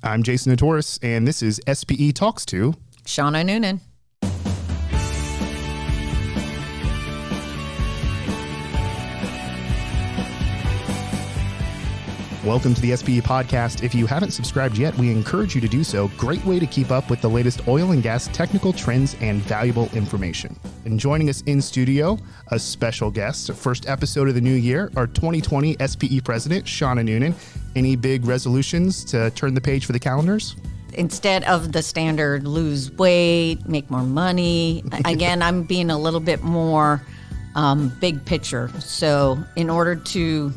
I'm Jason Notoris, and this is SPE Talks to Shauna Noonan. Welcome to the SPE Podcast. If you haven't subscribed yet, we encourage you to do so. Great way to keep up with the latest oil and gas technical trends and valuable information. And joining us in studio, a special guest, first episode of the new year, our 2020 SPE President, Shauna Noonan. Any big resolutions to turn the page for the calendars? Instead of the standard lose weight, make more money, again, I'm being a little bit more big picture. So in order to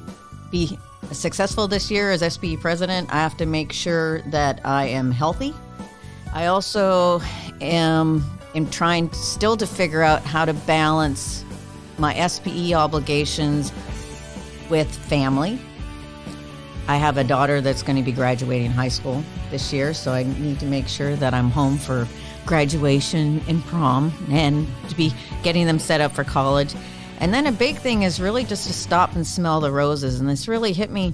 be successful this year as SPE president, I have to make sure that I am healthy. I also am trying still to figure out how to balance my SPE obligations with family. I have a daughter that's going to be graduating high school this year, so I need to make sure that I'm home for graduation and prom and to be getting them set up for college. And then a big thing is really just to stop and smell the roses. And this really hit me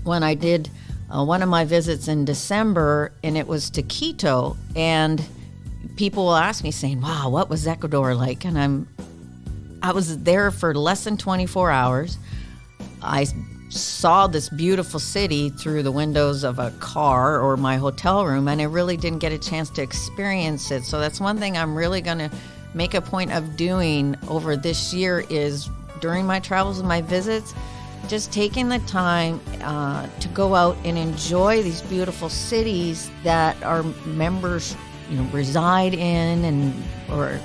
when I did one of my visits in December, and it was to Quito. And people will ask me saying, wow, what was Ecuador like? And I was there for less than 24 hours. I saw this beautiful city through the windows of a car or my hotel room, and I really didn't get a chance to experience it. So that's one thing I'm really going to make a point of doing over this year is during my travels and my visits, just taking the time to go out and enjoy these beautiful cities that our members, reside in, and or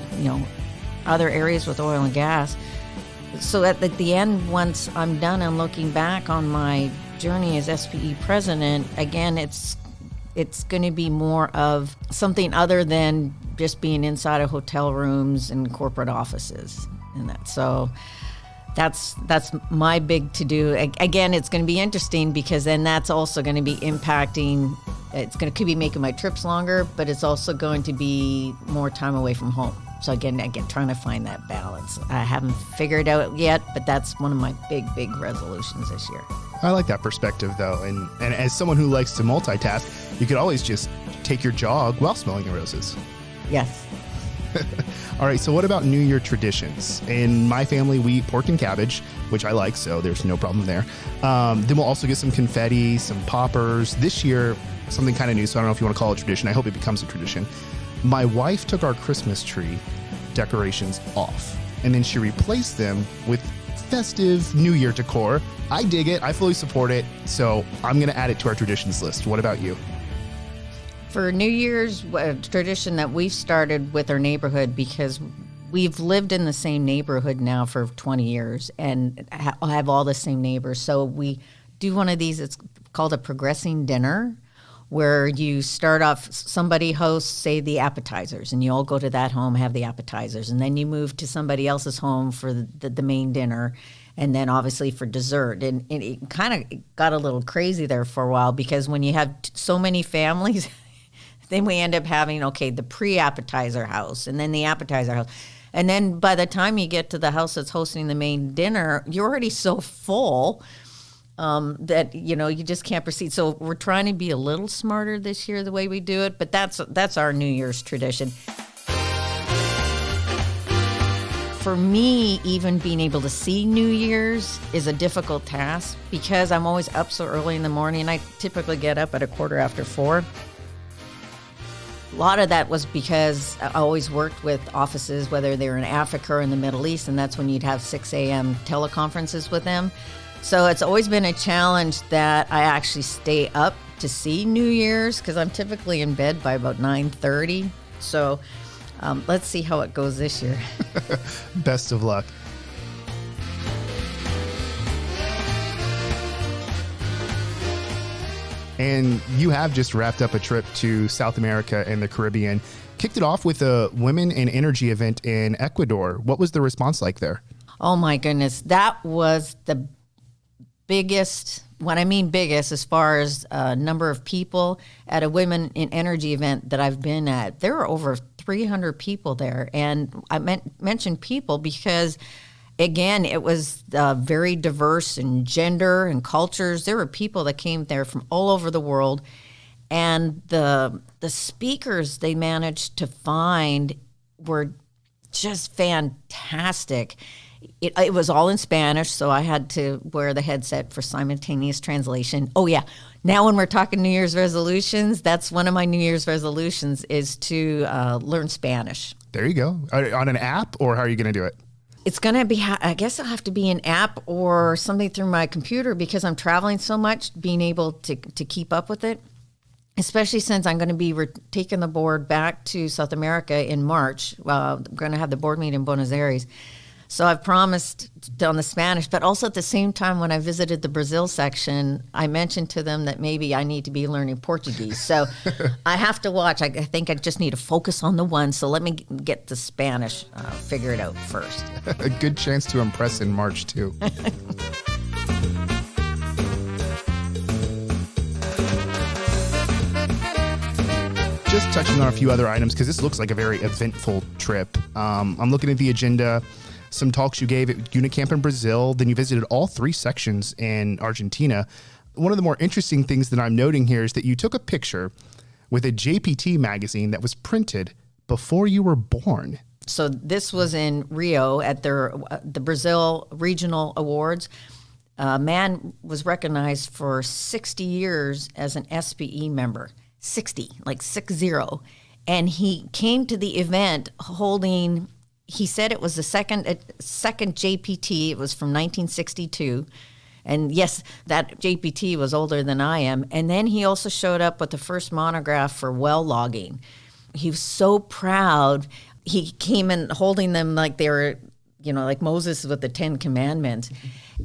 other areas with oil and gas. So at the end, once I'm done, I'm looking back on my journey as SPE president. Again, it's going to be more of something other than just being inside of hotel rooms and corporate offices and that. So that's my big to-do. Again, it's going to be interesting because then that's also going to be impacting, could be making my trips longer, but it's also going to be more time away from home. So again, trying to find that balance. I haven't figured it out yet, but that's one of my big resolutions this year. I like that perspective, though. And as someone who likes to multitask, you could always just take your jog while smelling the roses. Yes. All right, so what about New Year traditions? In my family, we eat pork and cabbage, which I like, so there's no problem there. Then we'll also get some confetti, some poppers. This year, something kind of new, so I don't know if you want to call it tradition. I hope it becomes a tradition. My wife took our Christmas tree decorations off, and then she replaced them with festive New Year decor. I dig it. I fully support it. So I'm going to add it to our traditions list. What about you? For New Year's, a tradition that we've started with our neighborhood, because we've lived in the same neighborhood now for 20 years and have all the same neighbors. So we do one of these, it's called a progressing dinner, where you start off, somebody hosts, say, the appetizers, and you all go to that home, have the appetizers, and then you move to somebody else's home for the main dinner, and then obviously for dessert. And it kind of got a little crazy there for a while, because when you have so many families, then we end up having, the pre-appetizer house, and then the appetizer house. And then by the time you get to the house that's hosting the main dinner, you're already so full that you just can't proceed. So we're trying to be a little smarter this year the way we do it, but that's our New Year's tradition. For me, even being able to see New Year's is a difficult task because I'm always up so early in the morning. I typically get up at 4:15. A lot of that was because I always worked with offices, whether they were in Africa or in the Middle East, and that's when you'd have 6 a.m. teleconferences with them. So it's always been a challenge that I actually stay up to see New Year's because I'm typically in bed by about 9:30. So let's see how it goes this year. Best of luck. And you have just wrapped up a trip to South America and the Caribbean. Kicked it off with a Women in Energy event in Ecuador. What was the response like there? Oh my goodness. That was the biggest, when I mean biggest, as far as number of people at a Women in Energy event that I've been at. There were over 300 people there. And I mentioned people because, again, it was very diverse in gender and cultures. There were people that came there from all over the world. And the speakers they managed to find were just fantastic. It was all in Spanish, so I had to wear the headset for simultaneous translation. Oh, yeah. Now when we're talking New Year's resolutions, that's one of my New Year's resolutions is to learn Spanish. There you go. On an app, or how are you going to do it? It's going to be, I guess it'll have to be an app or something through my computer because I'm traveling so much, being able to keep up with it, especially since I'm going to be taking the board back to South America in March. I'm going to have the board meeting in Buenos Aires. So I've promised on the Spanish, but also at the same time when I visited the Brazil section, I mentioned to them that maybe I need to be learning Portuguese. So I have to watch. I think I just need to focus on the one. So let me get the Spanish figured out first. A good chance to impress in March, too. Just touching on a few other items, because this looks like a very eventful trip. I'm looking at the agenda. Some talks you gave at Unicamp in Brazil. Then you visited all 3 sections in Argentina. One of the more interesting things that I'm noting here is that you took a picture with a JPT magazine that was printed before you were born. So this was in Rio at the Brazil Regional Awards. A man was recognized for 60 years as an SPE member. 60, like 60. And he came to the event holding... He said it was the second JPT. It was from 1962. And yes, that JPT was older than I am. And then he also showed up with the first monograph for well logging. He was so proud. He came in holding them like they were, like Moses with the 10 Commandments.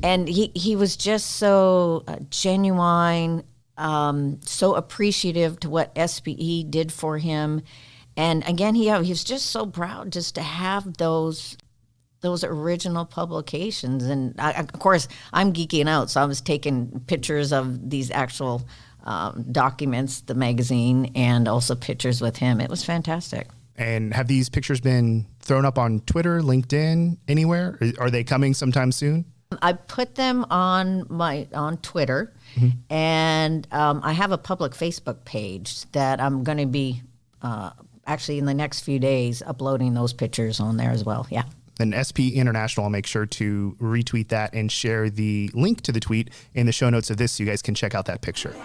And he was just so genuine, so appreciative to what SPE did for him. And again, he was just so proud just to have those original publications. And of course, I'm geeking out, so I was taking pictures of these actual documents, the magazine, and also pictures with him. It was fantastic. And have these pictures been thrown up on Twitter, LinkedIn, anywhere? Are they coming sometime soon? I put them on Twitter, and I have a public Facebook page that I'm going to be actually in the next few days uploading those pictures on there as well. Yeah. And SPE International, I'll make sure to retweet that and share the link to the tweet in the show notes of this so you guys can check out that picture.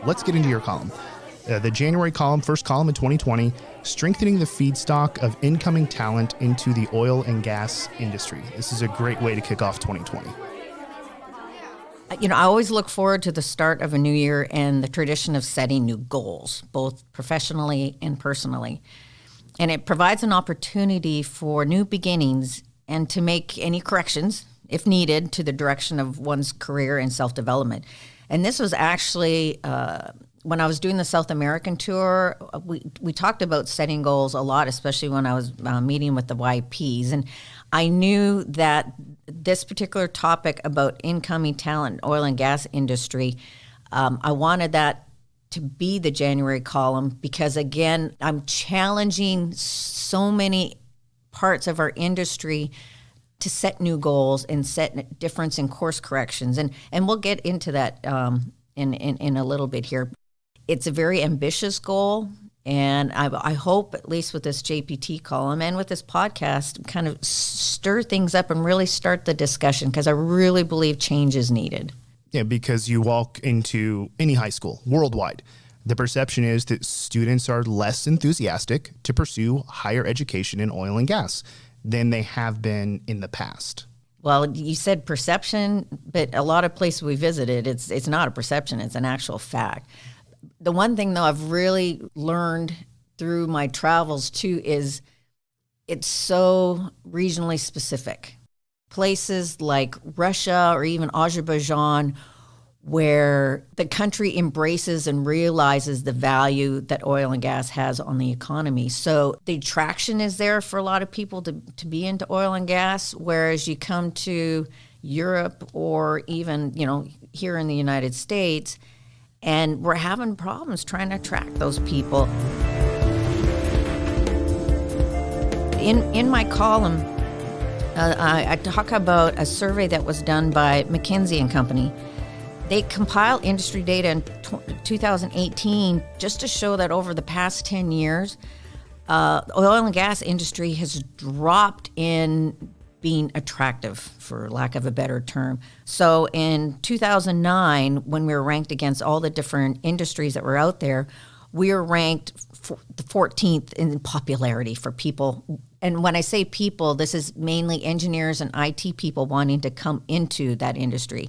Let's get into your column. The January column, first column in 2020, strengthening the feedstock of incoming talent into the oil and gas industry. This is a great way to kick off 2020. I always look forward to the start of a new year and the tradition of setting new goals, both professionally and personally. And it provides an opportunity for new beginnings and to make any corrections, if needed, to the direction of one's career and self-development. And this was actually, when I was doing the South American tour, we talked about setting goals a lot, especially when I was meeting with the YPs. And I knew that this particular topic about incoming talent in oil and gas industry, I wanted that to be the January column because, again, I'm challenging so many parts of our industry to set new goals and set difference in course corrections. And we'll get into that in a little bit here. It's a very ambitious goal. And I hope, at least with this JPT column and with this podcast, kind of stir things up and really start the discussion because I really believe change is needed. Yeah, because you walk into any high school worldwide, the perception is that students are less enthusiastic to pursue higher education in oil and gas than they have been in the past. Well, you said perception, but a lot of places we visited, it's not a perception, it's an actual fact. The one thing, though, I've really learned through my travels, too, is it's so regionally specific. Places like Russia or even Azerbaijan, where the country embraces and realizes the value that oil and gas has on the economy. So the attraction is there for a lot of people to be into oil and gas, whereas you come to Europe or even, here in the United States, and we're having problems trying to attract those people. In my column, I talk about a survey that was done by McKinsey & Company. They compile industry data in 2018 just to show that over the past 10 years, oil and gas industry has dropped in being attractive, for lack of a better term. So in 2009, when we were ranked against all the different industries that were out there, we were ranked the 14th in popularity for people. And when I say people, this is mainly engineers and IT people wanting to come into that industry.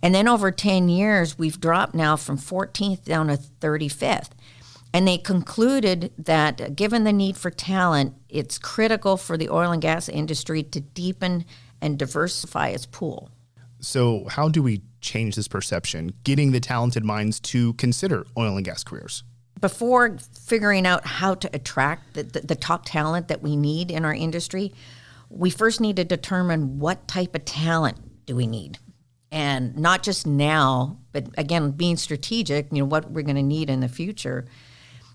And then over 10 years, we've dropped now from 14th down to 35th. And they concluded that given the need for talent, it's critical for the oil and gas industry to deepen and diversify its pool. So how do we change this perception, getting the talented minds to consider oil and gas careers? Before figuring out how to attract the top talent that we need in our industry, we first need to determine what type of talent do we need. And not just now, but again, being strategic, what we're going to need in the future.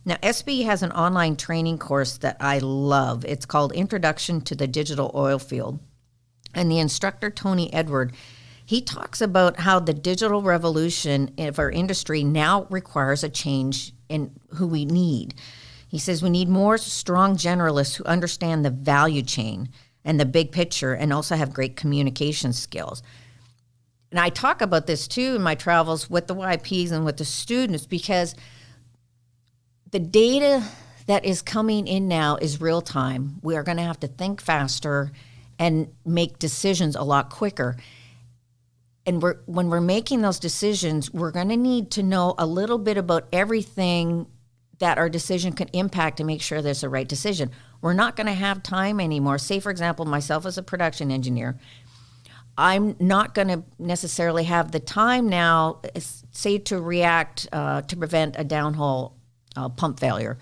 Now, SPE has an online training course that I love. It's called Introduction to the Digital Oil Field. And the instructor, Tony Edward, he talks about how the digital revolution of our industry now requires a change in who we need. He says we need more strong generalists who understand the value chain and the big picture and also have great communication skills. And I talk about this too in my travels with the YPs and with the students, because the data that is coming in now is real time. We are going to have to think faster and make decisions a lot quicker. And when we're making those decisions, we're going to need to know a little bit about everything that our decision can impact to make sure there's the right decision. We're not going to have time anymore. Say, for example, myself as a production engineer, I'm not going to necessarily have the time now, say, to react to prevent a downhole pump failure,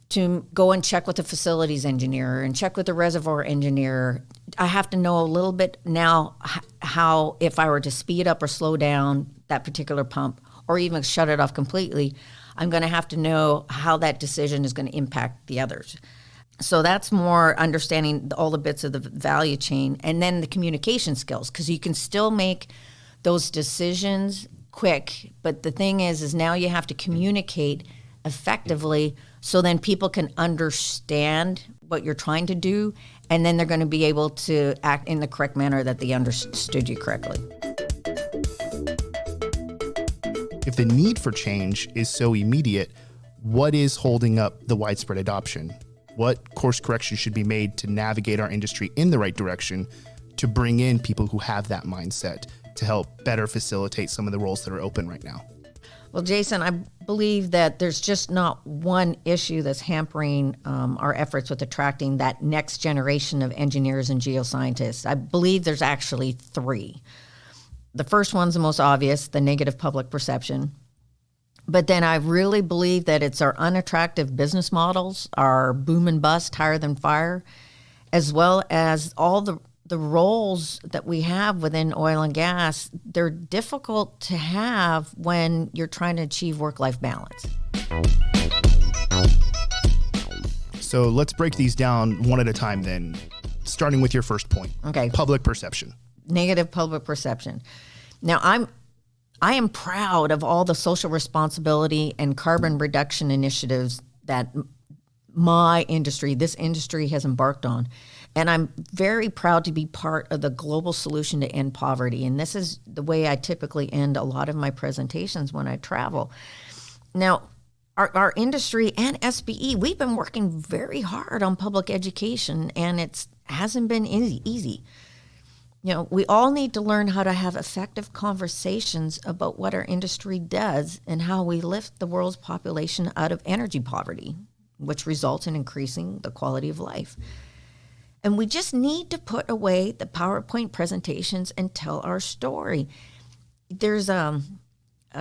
to go and check with the facilities engineer and check with the reservoir engineer. I have to know a little bit now how, if I were to speed up or slow down that particular pump or even shut it off completely, I'm going to have to know how that decision is going to impact the others. So that's more understanding all the bits of the value chain, and then the communication skills, because you can still make those decisions quick. But the thing is now you have to communicate effectively so then people can understand what you're trying to do, and then they're going to be able to act in the correct manner that they understood you correctly. If the need for change is so immediate, what is holding up the widespread adoption? What course correction should be made to navigate our industry in the right direction to bring in people who have that mindset to help better facilitate some of the roles that are open right now? Well, Jason, I believe that there's just not one issue that's hampering our efforts with attracting that next generation of engineers and geoscientists. I believe there's actually three. The first one's the most obvious, the negative public perception. But then I really believe that it's our unattractive business models, our boom and bust, hire than fire, as well as all the roles that we have within oil and gas. They're difficult to have when you're trying to achieve work-life balance. So let's break these down one at a time then, starting with your first point. Okay. Public perception. Negative public perception. Now, I am proud of all the social responsibility and carbon reduction initiatives that this industry has embarked on. And I'm very proud to be part of the global solution to end poverty. And this is the way I typically end a lot of my presentations when I travel. Now, our industry and SPE, we've been working very hard on public education, and it hasn't been easy. We all need to learn how to have effective conversations about what our industry does and how we lift the world's population out of energy poverty, which results in increasing the quality of life. And we just need to put away the PowerPoint presentations and tell our story. There's a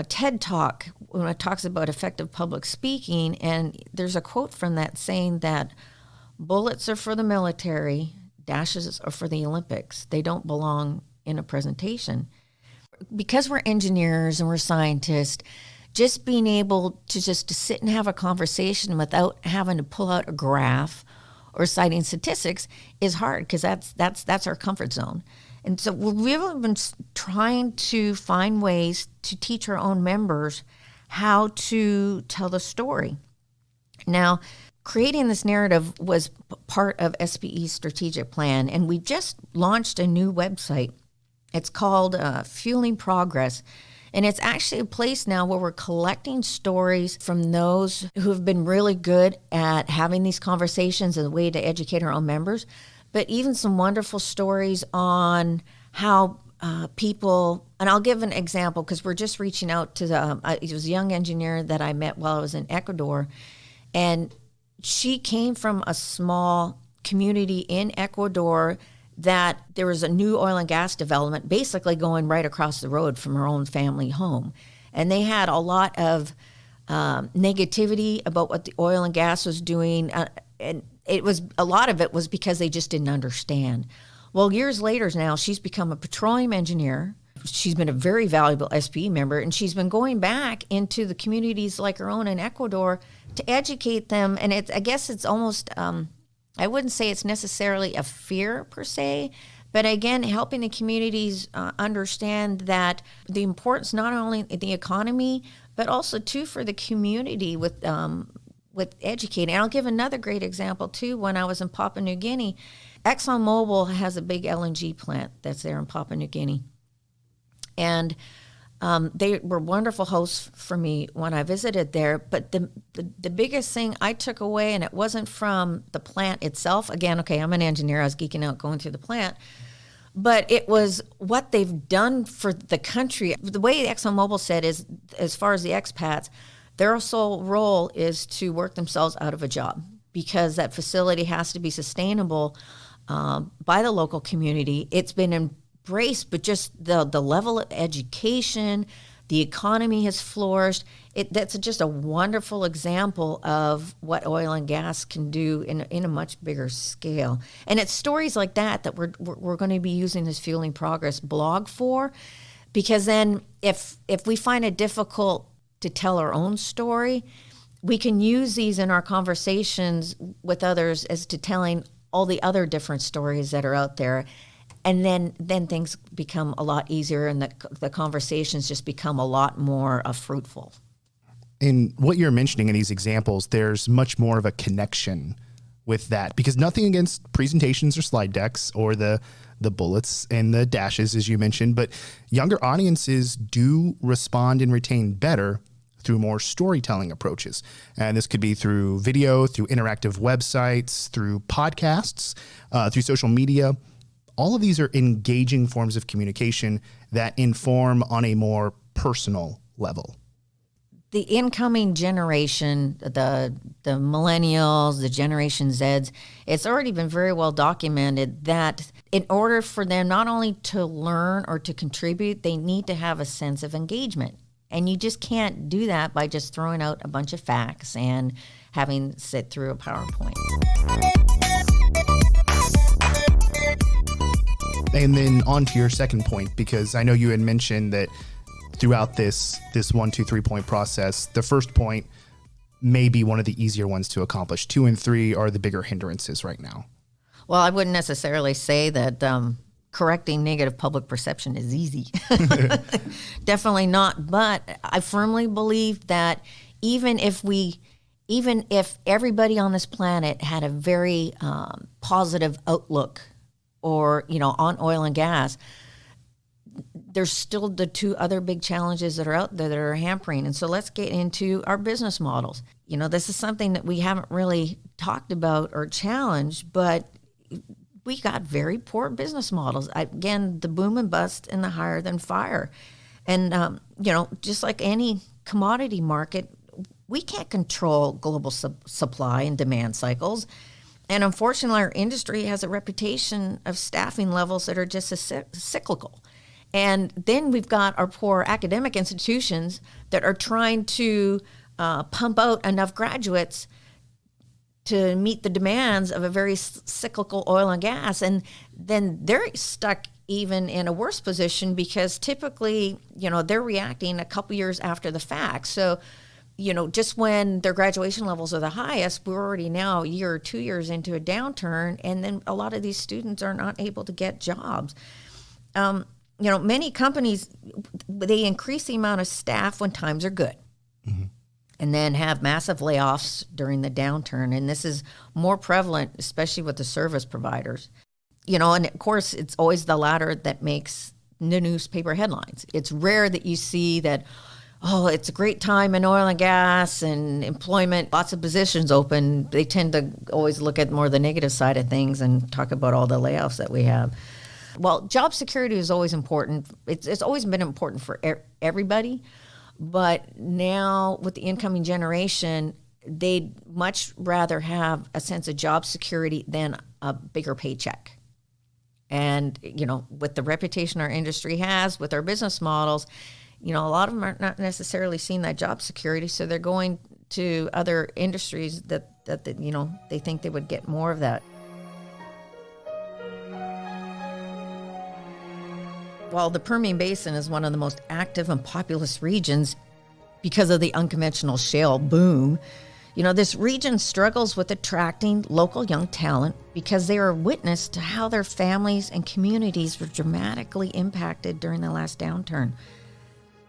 TED Talk when it talks about effective public speaking, and there's a quote from that saying that bullets are for the military, dashes are for the Olympics. They don't belong in a presentation. Because we're engineers and we're scientists, just being able to sit and have a conversation without having to pull out a graph or citing statistics is hard, because that's our comfort zone. And so we've really been trying to find ways to teach our own members how to tell the story. Now, creating this narrative was part of SPE's strategic plan, and we just launched a new website. It's called Fueling Progress, and it's actually a place now where we're collecting stories from those who have been really good at having these conversations as a way to educate our own members, but even some wonderful stories on how people, and I'll give an example because we're just reaching out to it was a young engineer that I met while I was in Ecuador, and she came from a small community in Ecuador that there was a new oil and gas development basically going right across the road from her own family home. And they had a lot of negativity about what the oil and gas was doing. And a lot of it was because they just didn't understand. Well, years later now, she's become a petroleum engineer. She's been a very valuable SPE member, and she's been going back into the communities like her own in Ecuador to educate them. And I guess it's almost, I wouldn't say it's necessarily a fear per se, but again, helping the communities understand that the importance not only in the economy, but also too for the community with educating. And I'll give another great example too. When I was in Papua New Guinea, ExxonMobil has a big LNG plant that's there in Papua New Guinea. And they were wonderful hosts for me when I visited there. But the biggest thing I took away, and it wasn't from the plant itself. Again, okay, I'm an engineer. I was geeking out going through the plant. But it was what they've done for the country. The way ExxonMobil said is, as far as the expats, their sole role is to work themselves out of a job because that facility has to be sustainable by the local community. It's been embraced, but just the level of education, the economy has flourished. That's just a wonderful example of what oil and gas can do in a much bigger scale. And it's stories like that we're going to be using this Fueling Progress blog for, because then if we find it difficult to tell our own story, we can use these in our conversations with others as to telling all the other different stories that are out there. And then things become a lot easier, and the conversations just become a lot more fruitful. In what you're mentioning in these examples, there's much more of a connection with that, because nothing against presentations or slide decks or the bullets and the dashes, as you mentioned, but younger audiences do respond and retain better through more storytelling approaches. And this could be through video, through interactive websites, through podcasts, through social media. All of these are engaging forms of communication that inform on a more personal level. The incoming generation, the millennials, the Generation Zs, it's already been very well documented that in order for them not only to learn or to contribute, they need to have a sense of engagement. And you just can't do that by just throwing out a bunch of facts and having sit through a PowerPoint. And then on to your second point, because I know you had mentioned that throughout this 1, 2, 3 point process, the first point may be one of the easier ones to accomplish. 2 and 3 are the bigger hindrances right now. Well, I wouldn't necessarily say that correcting negative public perception is easy. Definitely not. But I firmly believe that even if everybody on this planet had a very positive outlook or, on oil and gas, there's still the 2 other big challenges that are out there that are hampering. And so let's get into our business models. This is something that we haven't really talked about or challenged, but we got very poor business models. Again, the boom and bust and the hire than fire. And, just like any commodity market, we can't control global supply and demand cycles. And unfortunately, our industry has a reputation of staffing levels that are just cyclical. And then we've got our poor academic institutions that are trying to pump out enough graduates to meet the demands of a very cyclical oil and gas. And then they're stuck even in a worse position because typically, they're reacting a couple years after the fact. So, just when their graduation levels are the highest, we're already now a year or 2 years into a downturn. And then a lot of these students are not able to get jobs. many companies, they increase the amount of staff when times are good. Mm-hmm. And then have massive layoffs during the downturn. And this is more prevalent, especially with the service providers. And of course, it's always the latter that makes the newspaper headlines. It's rare that you see that, it's a great time in oil and gas and employment, lots of positions open. They tend to always look at more the negative side of things and talk about all the layoffs that we have. Well, job security is always important. It's always been important for everybody. But now with the incoming generation, they'd much rather have a sense of job security than a bigger paycheck. And, with the reputation our industry has, with our business models, a lot of them are not necessarily seeing that job security. So they're going to other industries that they think they would get more of that. While the Permian Basin is one of the most active and populous regions because of the unconventional shale boom, this region struggles with attracting local young talent because they are witness to how their families and communities were dramatically impacted during the last downturn.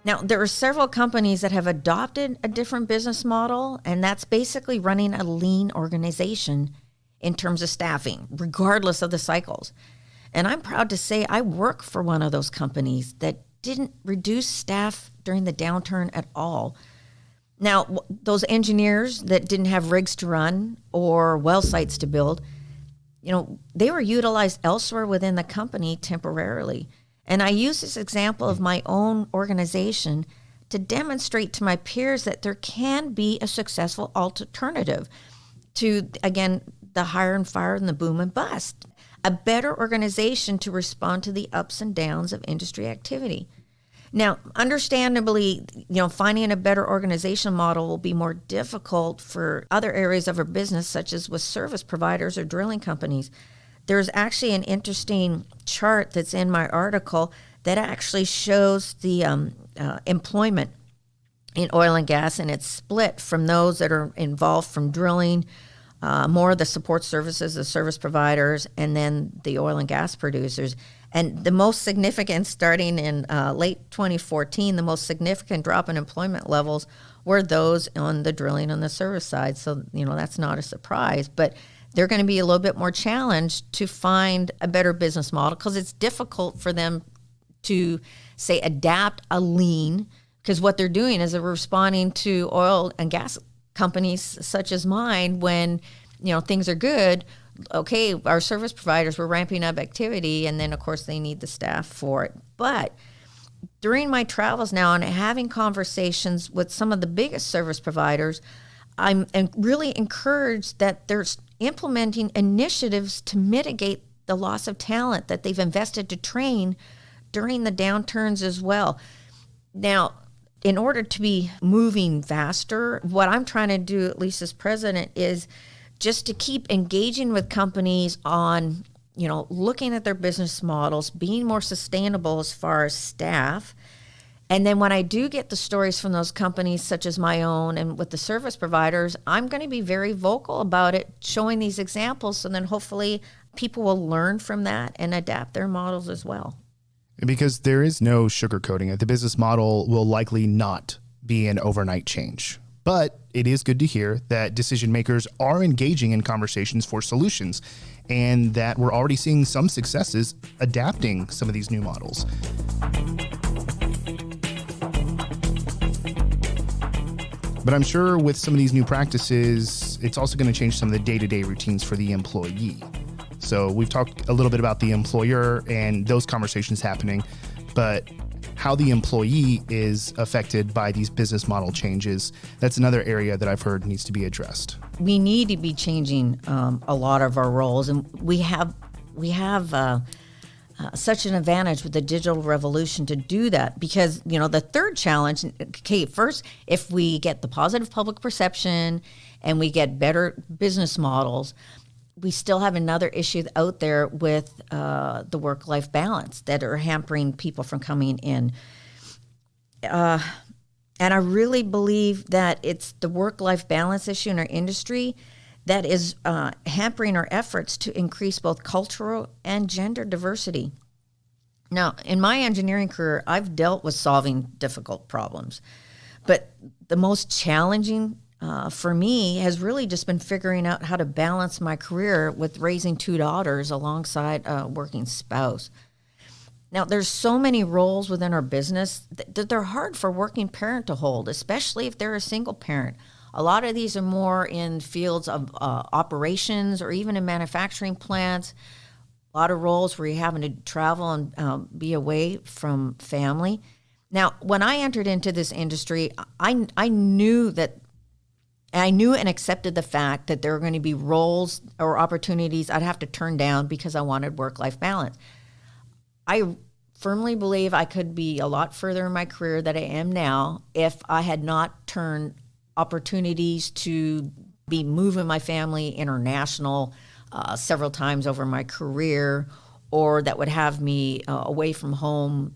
Now, there are several companies that have adopted a different business model, and that's basically running a lean organization in terms of staffing, regardless of the cycles. And I'm proud to say I work for one of those companies that didn't reduce staff during the downturn at all. Now, those engineers that didn't have rigs to run or well sites to build, they were utilized elsewhere within the company temporarily. And I use this example of my own organization to demonstrate to my peers that there can be a successful alternative to, again, the hire and fire and the boom and bust. A better organization to respond to the ups and downs of industry activity. Now, understandably, finding a better organization model will be more difficult for other areas of our business, such as with service providers or drilling companies. There's actually an interesting chart that's in my article that actually shows the employment in oil and gas, and it's split from those that are involved from drilling, more of the support services, the service providers, and then the oil and gas producers. And the most significant, starting in late 2014, the most significant drop in employment levels were those on the drilling and the service side. So, that's not a surprise. But they're going to be a little bit more challenged to find a better business model because it's difficult for them to, say, adapt a lean, because what they're doing is they're responding to oil and gas companies such as mine when, things are good. Okay, our service providers were ramping up activity, and then, of course, they need the staff for it. But during my travels now and having conversations with some of the biggest service providers, I'm really encouraged that they're implementing initiatives to mitigate the loss of talent that they've invested to train during the downturns as well. Now, in order to be moving faster, what I'm trying to do, at least as president, is just to keep engaging with companies on, looking at their business models, being more sustainable as far as staff. And then when I do get the stories from those companies, such as my own and with the service providers, I'm going to be very vocal about it, showing these examples. So then hopefully people will learn from that and adapt their models as well. Because there is no sugarcoating it. The business model will likely not be an overnight change. But it is good to hear that decision makers are engaging in conversations for solutions and that we're already seeing some successes adapting some of these new models. But I'm sure with some of these new practices, it's also going to change some of the day-to-day routines for the employee. So we've talked a little bit about the employer and those conversations happening, but how the employee is affected by these business model changes, that's another area that I've heard needs to be addressed. We need to be changing a lot of our roles, and we have such an advantage with the digital revolution to do that, because the third challenge, okay, first, if we get the positive public perception and we get better business models, we still have another issue out there with the work-life balance that are hampering people from coming in. And I really believe that it's the work-life balance issue in our industry that is hampering our efforts to increase both cultural and gender diversity. Now, in my engineering career, I've dealt with solving difficult problems. But the most challenging for me has really just been figuring out how to balance my career with raising 2 daughters alongside a working spouse. Now, there's so many roles within our business that they're hard for a working parent to hold, especially if they're a single parent. A lot of these are more in fields of operations or even in manufacturing plants. A lot of roles where you're having to travel and be away from family. Now, when I entered into this industry, I knew and accepted the fact that there were going to be roles or opportunities I'd have to turn down because I wanted work-life balance. I firmly believe I could be a lot further in my career than I am now if I had not turned opportunities to be moving my family international several times over my career, or that would have me away from home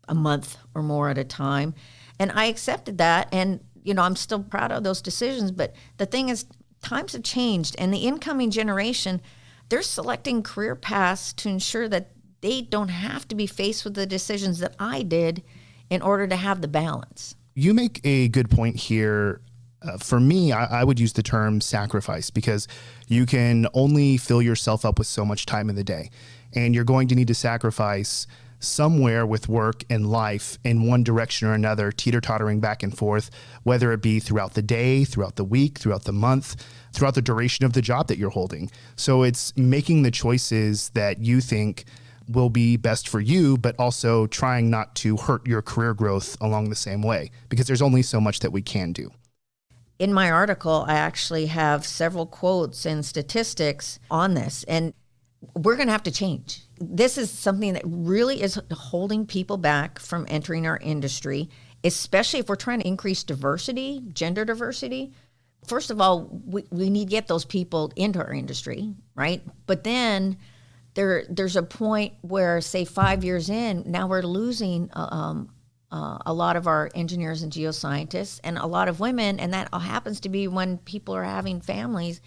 a month or more at a time. And I accepted that, and I'm still proud of those decisions. But the thing is, times have changed, and the incoming generation, they're selecting career paths to ensure that they don't have to be faced with the decisions that I did in order to have the balance. You make a good point here. For me, I would use the term sacrifice, because you can only fill yourself up with so much time in the day, and you're going to need to sacrifice somewhere with work and life in one direction or another, teeter-tottering back and forth, whether it be throughout the day, throughout the week, throughout the month, throughout the duration of the job that you're holding. So it's making the choices that you think will be best for you, but also trying not to hurt your career growth along the same way, because there's only so much that we can do. In my article, I actually have several quotes and statistics on this, and we're going to have to change. This is something that really is holding people back from entering our industry, especially if we're trying to increase diversity, gender diversity. First of all, we need to get those people into our industry, right? But then there's a point where, say, 5 years in, now we're losing a lot of our engineers and geoscientists and a lot of women, and that happens to be when people are having families.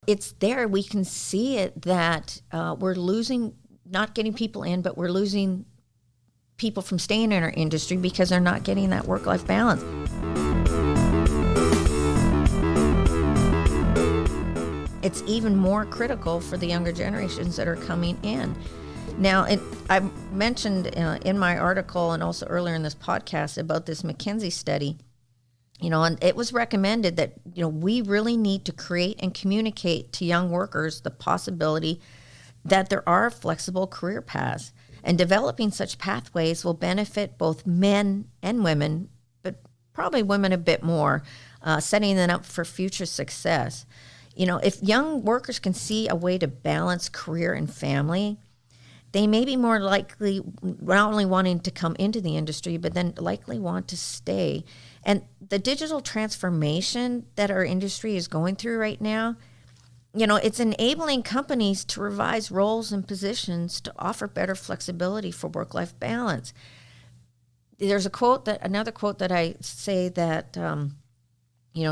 It's there. We can see it that we're losing, not getting people in, but we're losing people from staying in our industry because they're not getting that work-life balance. It's even more critical for the younger generations that are coming in. Now, I mentioned in my article and also earlier in this podcast about this McKinsey study, and it was recommended that, we really need to create and communicate to young workers the possibility that there are flexible career paths, and developing such pathways will benefit both men and women, but probably women a bit more, setting them up for future success. If young workers can see a way to balance career and family, they may be more likely not only wanting to come into the industry, but then likely want to stay. And the digital transformation that our industry is going through right now, it's enabling companies to revise roles and positions to offer better flexibility for work-life balance. There's another quote that I say that,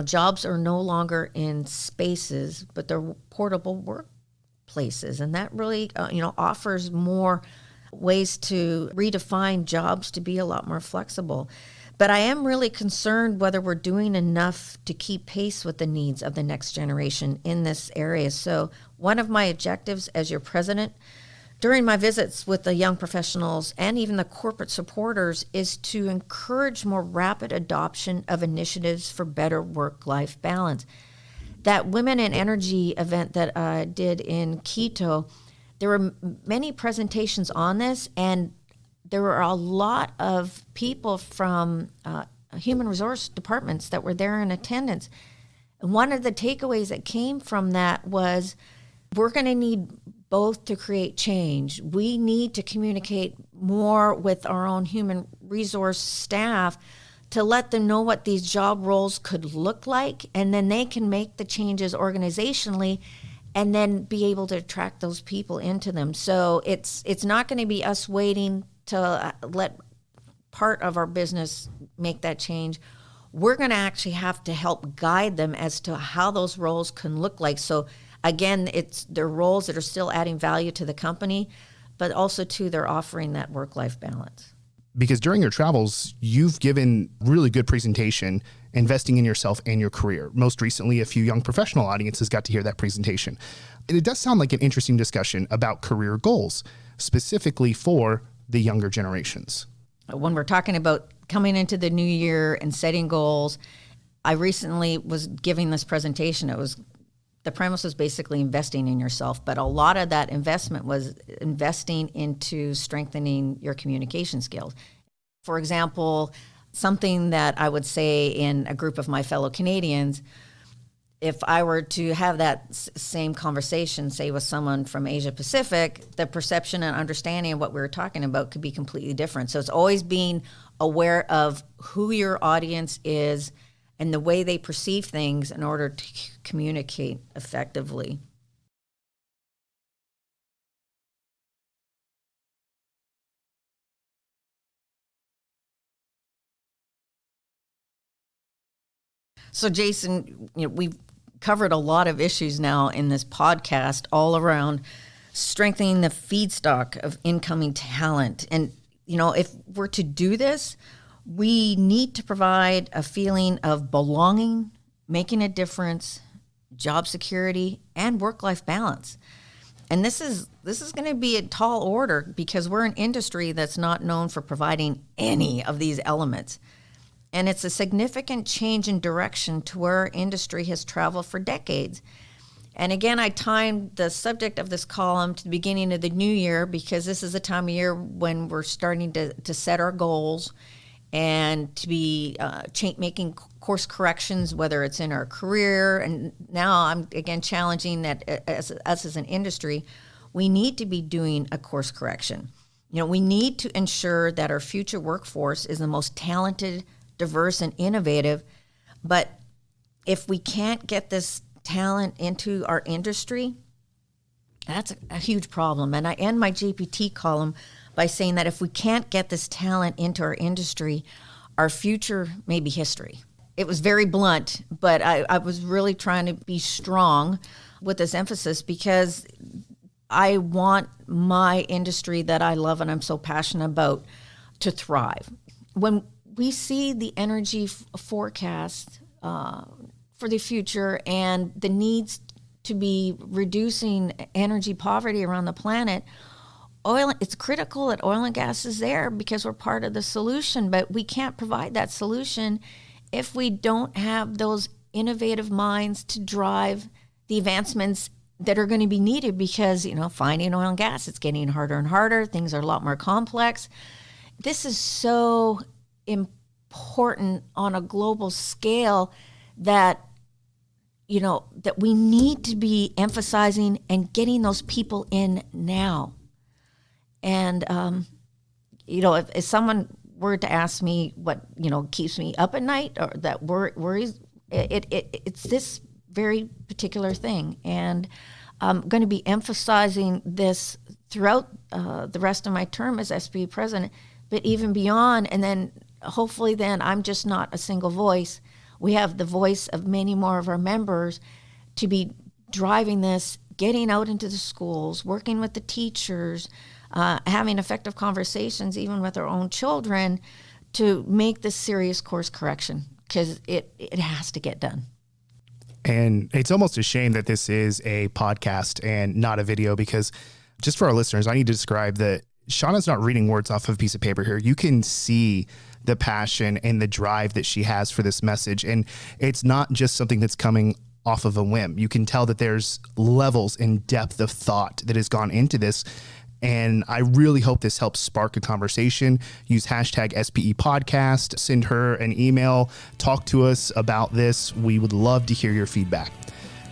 jobs are no longer in spaces, but they're portable workplaces. And that really, offers more ways to redefine jobs to be a lot more flexible. But I am really concerned whether we're doing enough to keep pace with the needs of the next generation in this area. So one of my objectives as your president during my visits with the young professionals and even the corporate supporters is to encourage more rapid adoption of initiatives for better work-life balance. That Women in Energy event that I did in Quito, there were many presentations on this, and there were a lot of people from human resource departments that were there in attendance. And one of the takeaways that came from that was we're going to need both to create change. We need to communicate more with our own human resource staff to let them know what these job roles could look like, and then they can make the changes organizationally and then be able to attract those people into them. So it's not going to be us waiting to let part of our business make that change. We're going to actually have to help guide them as to how those roles can look like. So again, they're roles that are still adding value to the company, but also too, they're offering that work-life balance. Because during your travels, you've given really good presentation investing in yourself and your career. Most recently, a few young professional audiences got to hear that presentation. And it does sound like an interesting discussion about career goals, specifically for the younger generations. When we're talking about coming into the new year and setting goals, I recently was giving this presentation. The premise was basically investing in yourself, but a lot of that investment was investing into strengthening your communication skills. For example, something that I would say in a group of my fellow Canadians, if I were to have that same conversation, say with someone from Asia Pacific, the perception and understanding of what we were talking about could be completely different. So it's always being aware of who your audience is and the way they perceive things in order to communicate effectively. So Jason, we've covered a lot of issues now in this podcast all around strengthening the feedstock of incoming talent. And, if we're to do this, we need to provide a feeling of belonging, making a difference, job security, and work-life balance. And this is going to be a tall order because we're an industry that's not known for providing any of these elements. And it's a significant change in direction to where our industry has traveled for decades. And again, I timed the subject of this column to the beginning of the new year because this is the time of year when we're starting to set our goals and to be making course corrections, whether it's in our career. And now I'm, again, challenging that us as an industry, we need to be doing a course correction. We need to ensure that our future workforce is the most talented, diverse, and innovative. But if we can't get this talent into our industry, that's a huge problem. And I end my GPT column by saying that if we can't get this talent into our industry, our future may be history. It was very blunt, but I was really trying to be strong with this emphasis because I want my industry that I love and I'm so passionate about to thrive. When we see the energy forecast for the future and the needs to be reducing energy poverty around the planet, it's critical that oil and gas is there because we're part of the solution, but we can't provide that solution if we don't have those innovative minds to drive the advancements that are going to be needed because, finding oil and gas, it's getting harder and harder. Things are a lot more complex. This is so important on a global scale that that we need to be emphasizing and getting those people in now. And, if someone were to ask me what, keeps me up at night or that worries, it's this very particular thing. And I'm going to be emphasizing this throughout the rest of my term as SPE president, but even beyond. And then hopefully then I'm just not a single voice. We have the voice of many more of our members to be driving this, getting out into the schools, working with the teachers, having effective conversations even with our own children to make this serious course correction because it has to get done. And it's almost a shame that this is a podcast and not a video because just for our listeners, I need to describe that Shauna's not reading words off of a piece of paper here. You can see the passion and the drive that she has for this message. And it's not just something that's coming off of a whim. You can tell that there's levels and depth of thought that has gone into this. And I really hope this helps spark a conversation. Use hashtag SPE Podcast, send her an email, talk to us about this. We would love to hear your feedback.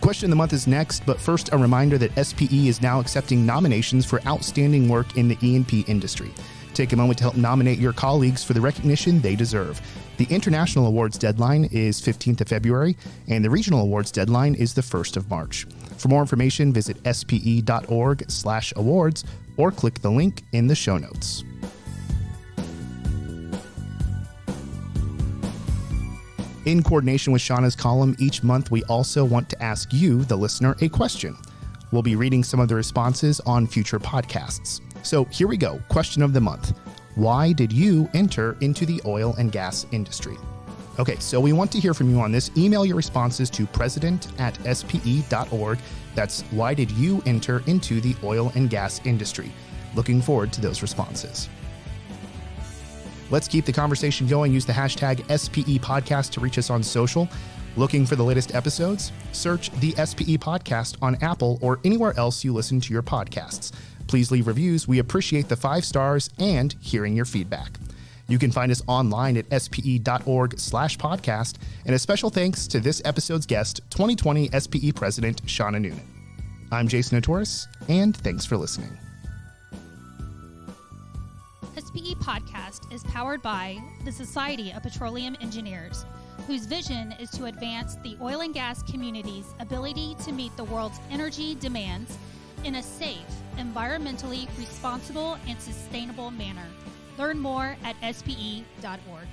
Question of the month is next, but first a reminder that SPE is now accepting nominations for outstanding work in the E&P industry. Take a moment to help nominate your colleagues for the recognition they deserve. The international awards deadline is 15th of February, and the regional awards deadline is the 1st of March. For more information, visit spe.org/awards or click the link in the show notes. In coordination with Shauna's column, each month we also want to ask you, the listener, a question. We'll be reading some of the responses on future podcasts. So here we go. Question of the month. Why did you enter into the oil and gas industry? Okay, so we want to hear from you on this. Email your responses to president@spe.org. That's why did you enter into the oil and gas industry? Looking forward to those responses. Let's keep the conversation going. Use the hashtag SPE Podcast to reach us on social. Looking for the latest episodes? Search the SPE Podcast on Apple or anywhere else you listen to your podcasts. Please leave reviews. We appreciate the 5 stars and hearing your feedback. You can find us online at spe.org/podcast. And a special thanks to this episode's guest, 2020 SPE President Shauna Noonan. I'm Jason Otoris, and thanks for listening. SPE Podcast is powered by the Society of Petroleum Engineers, whose vision is to advance the oil and gas community's ability to meet the world's energy demands in a safe, environmentally responsible, and sustainable manner. Learn more at spe.org.